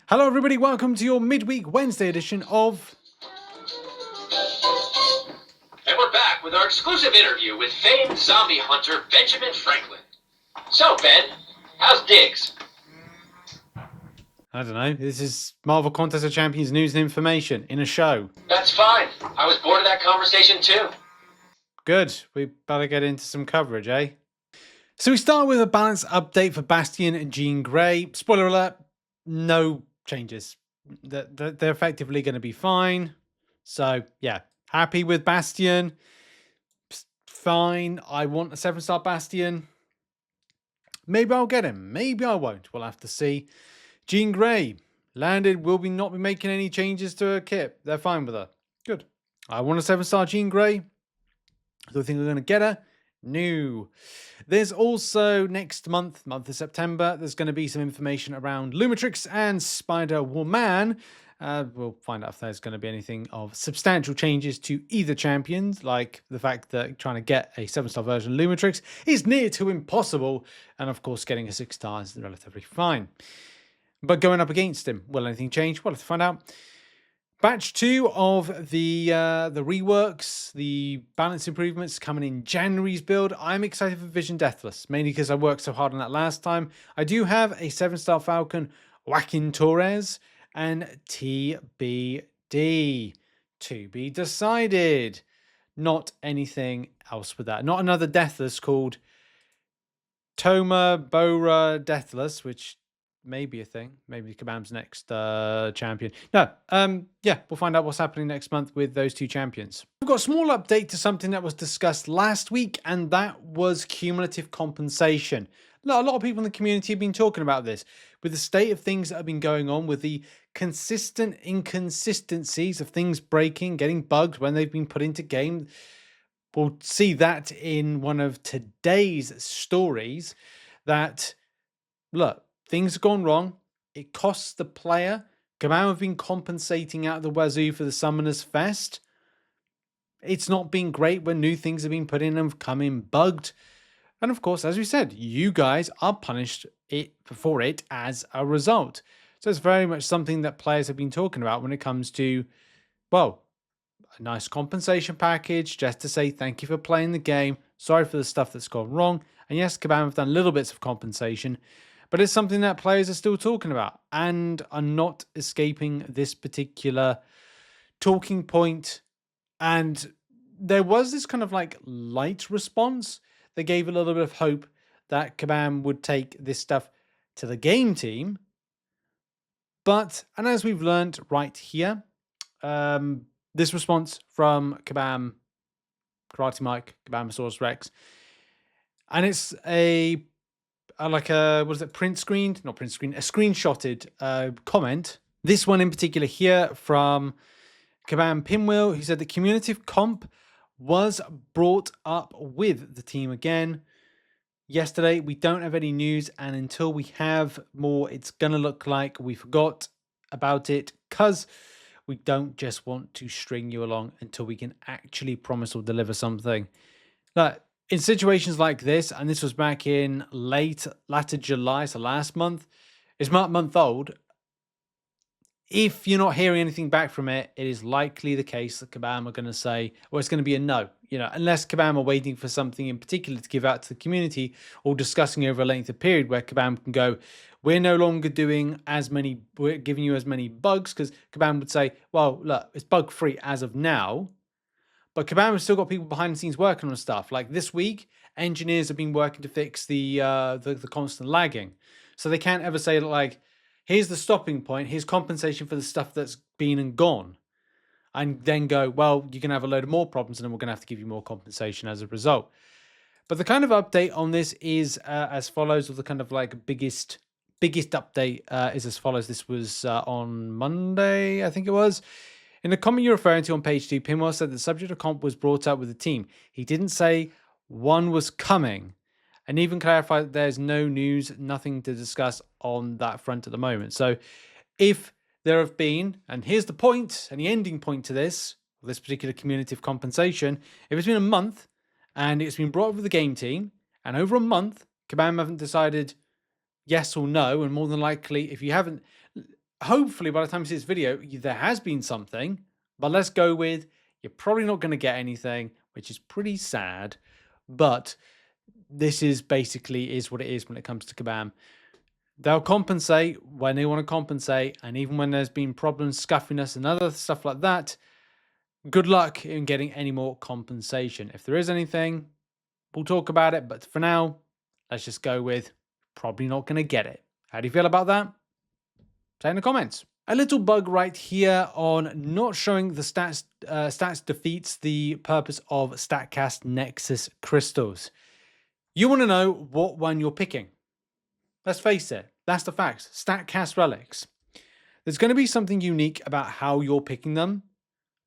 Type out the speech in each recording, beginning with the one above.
Hello everybody, welcome to your midweek Wednesday edition of... And we're back with our exclusive interview with famed zombie hunter Benjamin Franklin. So, Ben, how's Diggs? I don't know, this is Marvel Contest of Champions news and information in a show. That's fine. I was bored of that conversation too. Good, we better get into some coverage, eh? So we start with a balance update for Bastion and Jean Grey. Spoiler alert, no changes. They're effectively going to be fine. So, yeah, happy with Bastion. Fine, I want a 7-star Bastion. Maybe I'll get him, maybe I won't. We'll have to see. Jean Grey landed, will be not be making any changes to her kit. They're fine with her. Good. I want a 7-star Jean Grey. Do I think we're going to get her? No. There's also next month of September, there's going to be some information around Lumitrix and Spider-Woman. We'll find out if there's going to be anything of substantial changes to either champions, like the fact that trying to get a 7-star version of Lumitrix is near to impossible, and of course getting a 6-star is relatively fine. But going up against him, will anything change? We'll have to find out. Batch 2 of the reworks, the balance improvements coming in January's build. I'm excited for Vision Deathless, mainly because I worked so hard on that last time. I do have a 7-star Falcon, Joaquin Torres, and TBD. To be decided. Not anything else with that. Not another Deathless called Toma Bora Deathless, which may be a thing. Maybe Kabam's next champion. No, yeah, we'll find out what's happening next month with those two champions. We've got a small update to something that was discussed last week, and that was cumulative compensation. A lot of people in the community have been talking about this. With the state of things that have been going on, with the consistent inconsistencies of things breaking, getting bugged when they've been put into game. We'll see that in one of today's stories that, look, things have gone wrong. It costs the player. Kabam have been compensating out the wazoo for the Summoners Fest. It's not been great when new things have been put in and have come in bugged. And of course, as we said, you guys are punished for it as a result. So it's very much something that players have been talking about when it comes to, well, a nice compensation package just to say thank you for playing the game. Sorry for the stuff that's gone wrong. And yes, Kabam have done little bits of compensation, but it's something that players are still talking about and are not escaping this particular talking point. And there was this kind of like light response that gave a little bit of hope that Kabam would take this stuff to the game team. But, and as we've learned right here, this response from Kabam, Karate Mike, Kabamasaurus Rex, and it's a what is it, print screened? Not print screen, a screenshotted comment. This one in particular here from Kabam Pinwheel, who said the cumulative comp was brought up with the team again yesterday. We don't have any news, and until we have more, it's going to look like we forgot about it, because we don't just want to string you along until we can actually promise or deliver something. But in situations like this, and this was back in latter July, so last month, it's not month old. If you're not hearing anything back from it, it is likely the case that Kabam are going to say, well, it's going to be a no. You know, unless Kabam are waiting for something in particular to give out to the community or discussing over a length of period where Kabam can go, we're no longer doing as many, we're giving you as many bugs, because Kabam would say, well, look, it's bug free as of now. But Kabam has still got people behind the scenes working on stuff. Like this week, engineers have been working to fix the constant lagging. So they can't ever say like, here's the stopping point, here's compensation for the stuff that's been and gone. And then go, well, you're going to have a load of more problems and then we're going to have to give you more compensation as a result. But the kind of update on this is as follows, or the kind of like biggest update is as follows. This was on Monday, I think it was. In the comment you're referring to on page 2, Pinwell said the subject of comp was brought up with the team. He didn't say one was coming, and even clarify that there's no news, nothing to discuss on that front at the moment. So if there have been, and here's the point, and the ending point to this particular cumulative compensation, if it's been a month and it's been brought up with the game team, and over a month, Kabam haven't decided yes or no, and more than likely, if you haven't, hopefully by the time you see this video, there has been something, but let's go with you're probably not going to get anything, which is pretty sad. But this is basically is what it is when it comes to Kabam. They'll compensate when they want to compensate, and even when there's been problems, scuffiness, and other stuff like that, good luck in getting any more compensation. If there is anything, we'll talk about it, but for now, let's just go with probably not going to get it. How do you feel about that? Say in the comments. A little bug right here on not showing the stats. Stats defeats the purpose of Statcast Nexus crystals. You want to know what one you're picking. Let's face it, that's the facts. Statcast relics. There's going to be something unique about how you're picking them.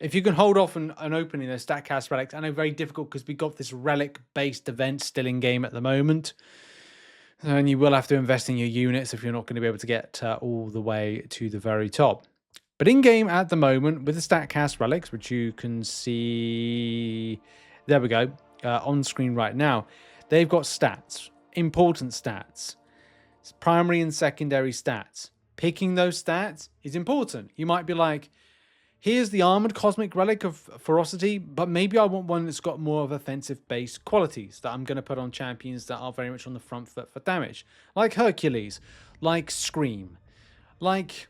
If you can hold off on opening those Statcast relics, I know very difficult because we got this relic-based event still in game at the moment. And you will have to invest in your units if you're not going to be able to get all the way to the very top. But in game at the moment with the Statcast relics, which you can see, there we go, on screen right now, they've got stats, important stats, primary and secondary stats. Picking those stats is important. You might be like, here's the armored cosmic relic of ferocity, but maybe I want one that's got more of offensive-based qualities that I'm going to put on champions that are very much on the front foot for damage. Like Hercules, like Scream, like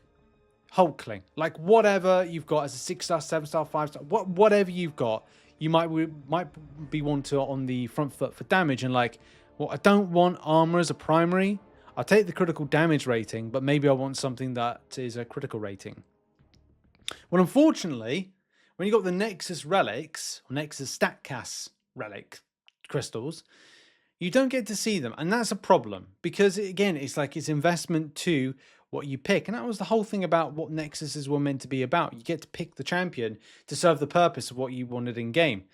Hulkling, like whatever you've got as a 6-star, 7-star, 5-star, whatever you've got, you might be one to on the front foot for damage. And like, well, I don't want armor as a primary. I'll take the critical damage rating, but maybe I want something that is a critical rating. Well, unfortunately, when you got the Nexus relics, or Nexus Statcast relic crystals, you don't get to see them. And that's a problem because, again, it's like it's investment to what you pick. And that was the whole thing about what Nexuses were meant to be about. You get to pick the champion to serve the purpose of what you wanted in game.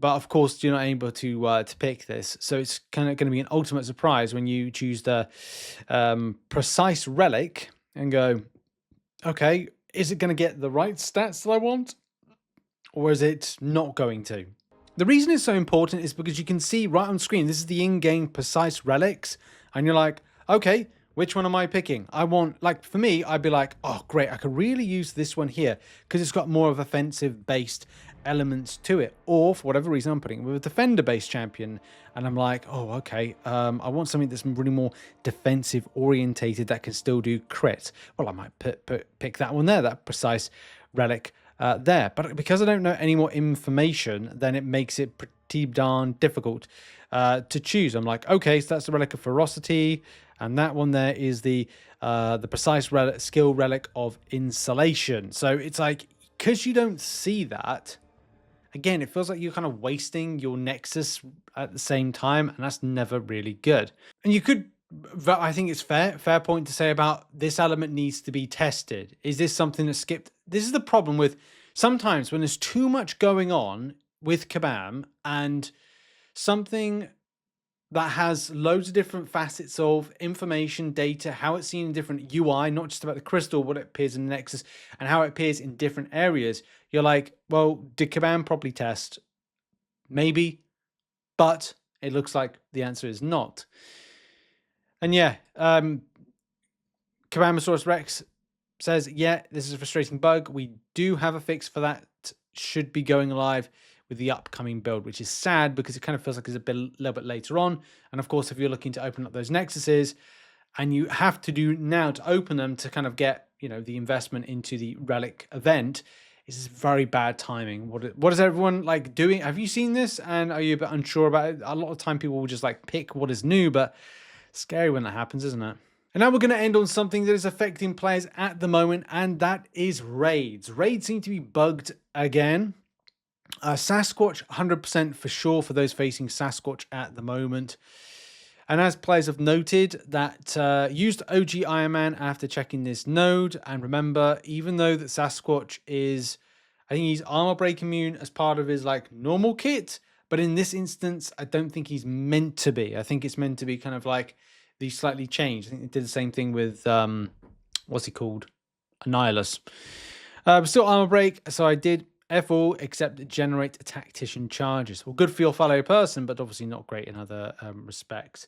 But of course, you're not able to pick this. So it's kind of going to be an ultimate surprise when you choose the precise relic and go, okay, is it going to get the right stats that I want? Or is it not going to? The reason it's so important is because you can see right on screen, this is the in-game precise relics. And you're like, okay, which one am I picking? I want, like, for me, I'd be like, oh, great, I could really use this one here because it's got more of offensive-based elements to it. Or, for whatever reason, I'm putting it with a defender-based champion. And I'm like, oh, okay, I want something that's really more defensive-orientated that can still do crit. Well, I might pick that one there, that precise relic there. But because I don't know any more information, then it makes it pretty darn difficult to choose. I'm like, okay, so that's the relic of ferocity. And that one there is the precise skill relic of insulation. So it's like, because you don't see that, again, it feels like you're kind of wasting your Nexus at the same time, and that's never really good. And you could, I think it's fair point to say about this element needs to be tested. Is this something that's skipped? This is the problem with sometimes when there's too much going on with Kabam and something that has loads of different facets of information, data, how it's seen in different UI, not just about the crystal, what it appears in the Nexus, and how it appears in different areas. You're like, well, did Kabam properly test? Maybe, but it looks like the answer is not. And yeah, Kabamasaurus Rex says, yeah, this is a frustrating bug. We do have a fix for that. Should be going live with the upcoming build, which is sad because it kind of feels like it's a little bit later on. And of course, if you're looking to open up those Nexuses, and you have to do now to open them to kind of get, you know, the investment into the Relic event, is very bad timing. What is everyone like doing? Have you seen this? And are you a bit unsure about it? A lot of time people will just like pick what is new, but scary when that happens, isn't it? And now we're going to end on something that is affecting players at the moment, and that is raids. Raids seem to be bugged again. Sasquatch, 100% for sure for those facing Sasquatch at the moment. And as players have noted, that used OG Iron Man after checking this node. And remember, even though that Sasquatch is, I think he's armor break immune as part of his like normal kit. But in this instance, I don't think he's meant to be. I think it's meant to be kind of like the slightly changed. I think they did the same thing with, what's he called? Annihilus. But still armor break. So I did F all except generate tactician charges. Well, good for your fellow person, but obviously not great in other respects.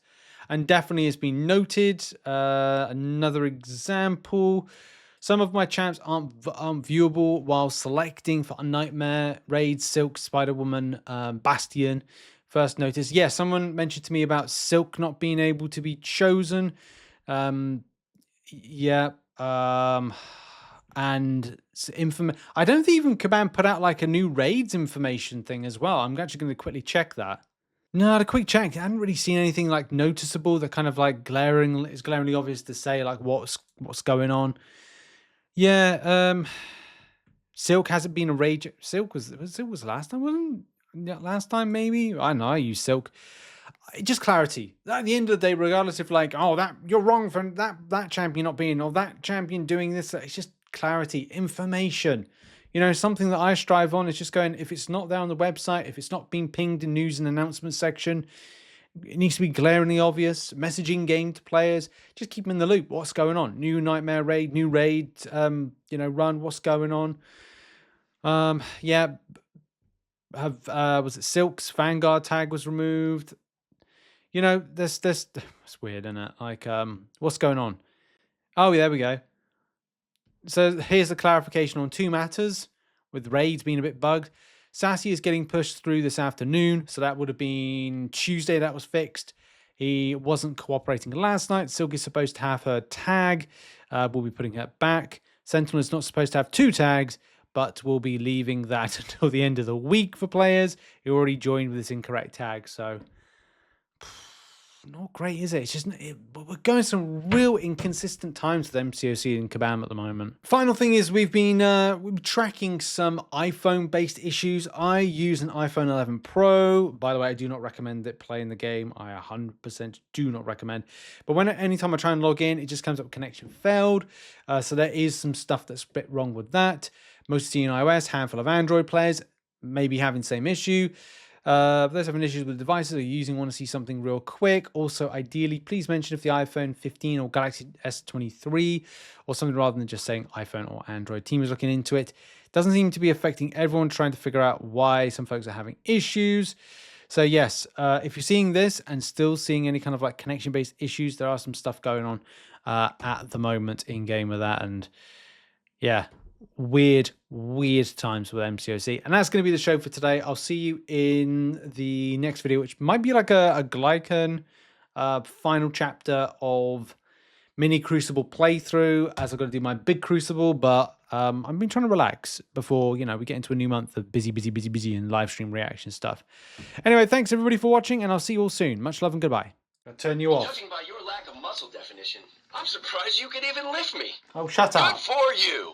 And definitely has been noted. Another example. Some of my champs aren't viewable while selecting for a Nightmare, Raid, Silk, Spider-Woman, Bastion. First notice. Yeah, someone mentioned to me about Silk not being able to be chosen. Yeah. And I don't think even Kabam put out like a new raids information thing as well. I'm actually going to quickly check that. No, a quick check. I hadn't really seen anything like noticeable that kind of like is glaringly obvious to say like what's going on. Yeah, Silk hasn't been a raid. Silk was last time, wasn't it? Last time maybe. I know I use Silk. Just clarity. At the end of the day, regardless if like, oh, that you're wrong for that champion not being, or that champion doing this, it's just clarity, information. You know, something that I strive on is just going, if it's not there on the website, if it's not being pinged in news and announcement section, it needs to be glaringly obvious. Messaging game to players, just keep them in the loop. What's going on? New Nightmare raid, new raid, run. What's going on? Yeah. Was it Silk's Vanguard tag was removed? You know, it's weird, isn't it? Like, what's going on? Oh, yeah, there we go. So here's the clarification on 2 matters, with raids being a bit bugged. Sassy is getting pushed through this afternoon, so that would have been Tuesday that was fixed. He wasn't cooperating last night. Silk is supposed to have her tag. We'll be putting her back. Sentinel is not supposed to have 2 tags, but we'll be leaving that until the end of the week for players who already joined with this incorrect tag. So not great, is it? It's just we're going some real inconsistent times with MCOC and Kabam at the moment. Final thing is we've been tracking some iPhone-based issues. I use an iPhone 11 Pro. By the way, I do not recommend it playing the game. I 100% do not recommend. But anytime I try and log in, it just comes up connection failed. So there is some stuff that's a bit wrong with that. Mostly in iOS, handful of Android players maybe having the same issue. For those having issues with devices or using want to see something real quick, also ideally please mention if the iPhone 15 or Galaxy S23 or something rather than just saying iPhone or Android. Team is looking into it. Doesn't seem to be affecting everyone, trying to figure out why some folks are having issues. So yes, if you're seeing this and still seeing any kind of like connection based issues, there are some stuff going on at the moment in game with that. And yeah, weird times with MCOC. And that's going to be the show for today. I'll see you in the next video, which might be like a Glycan final chapter of mini Crucible playthrough, as I've got to do my big Crucible. But I've been trying to relax before, we get into a new month of busy and live stream reaction stuff. Anyway, thanks everybody for watching, and I'll see you all soon. Much love and goodbye. I'll turn you off. Judging by your lack of muscle definition, I'm surprised you could even lift me. Oh, shut up. Good for you.